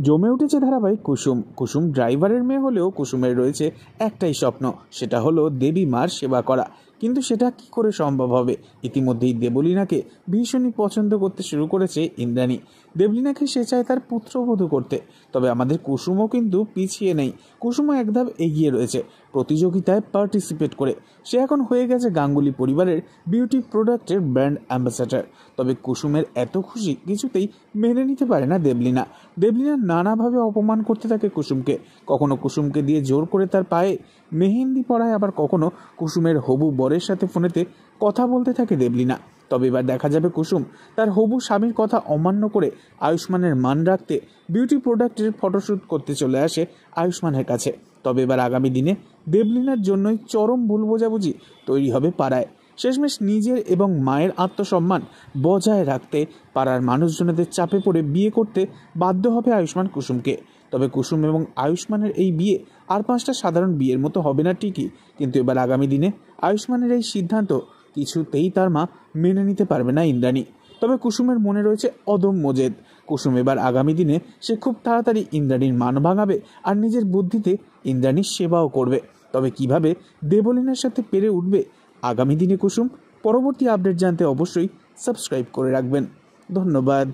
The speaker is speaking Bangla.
জমে উঠেছে ধারাবাহিক কুসুম। কুসুম ড্রাইভারের মেয়ে হলেও কুসুমের রয়েছে একটাই স্বপ্ন, সেটা হলো দেবী মার সেবা করা। কিন্তু সেটা কি করে সম্ভব হবে? ইতিমধ্যেই দেবলীনাকে ভীষণই পছন্দ করতে শুরু করেছে ইন্দ্রাণী। দেবলীনাকে সে চায় তার পুত্রবধূ করতে। তবে আমাদের কুসুমও কিন্তু পিছিয়ে নেই। কুসুমও এক ধাপ এগিয়ে রয়েছে প্রতিযোগিতায় পার্টিসিপেট করে। সে এখন হয়ে গেছে গাঙ্গুলি পরিবারের বিউটি প্রোডাক্টের ব্র্যান্ড অ্যাম্বাসাডার। তবে কুসুমের এত খুশি কিছুতেই মেনে নিতে পারে না দেবলীনা। দেবলীনা নানাভাবে অপমান করতে থাকে কুসুমকে। কখনো কুসুমকে দিয়ে জোর করে তার পায়ে মেহেন্দি পরায়, আবার কখনো কুসুমের হবু বরের সাথে ফোনেতে কথা বলতে থাকে দেবলীনা। তবে এবার দেখা যাবে কুসুম তার হবু স্বামীর কথা অমান্য করে আয়ুষ্মানের মান রাখতে বিউটি প্রোডাক্টের ফটোশ্যুট করতে চলে আসে আয়ুষ্মানের কাছে। তবে এবার আগামী দিনে দেবলীনার জন্যই চরম ভুল বোঝাবুঝি তৈরি হবে পাড়ায়। শেষমেশ নিজের এবং মায়ের আত্মসম্মান বজায় রাখতে পাড়ার মানুষজনদের চাপে পড়ে বিয়ে করতে বাধ্য হবে আয়ুষ্মান কুসুমকে। তবে কুসুম এবং আয়ুষ্মানের এই বিয়ে আর 5টা সাধারণ বিয়ের মতো হবে না ঠিকই, কিন্তু এবার আগামী দিনে আয়ুষ্মানের এই সিদ্ধান্ত কিছুতেই তার মা মেনে নিতে পারবে না ইন্দ্রাণী। তবে কুসুমের মনে রয়েছে অদম্য জেদ। কুসুম এবার আগামী দিনে সে খুব তাড়াতাড়ি ইন্দ্রাণীর মান ভাঙাবে আর নিজের বুদ্ধিতে ইন্দ্রাণীর সেবাও করবে। তবে কিভাবে দেবলীনার সাথে পেরে উঠবে আগামী দিনে কুসুম? পরবর্তী আপডেট জানতে অবশ্যই সাবস্ক্রাইব করে রাখবেন। ধন্যবাদ।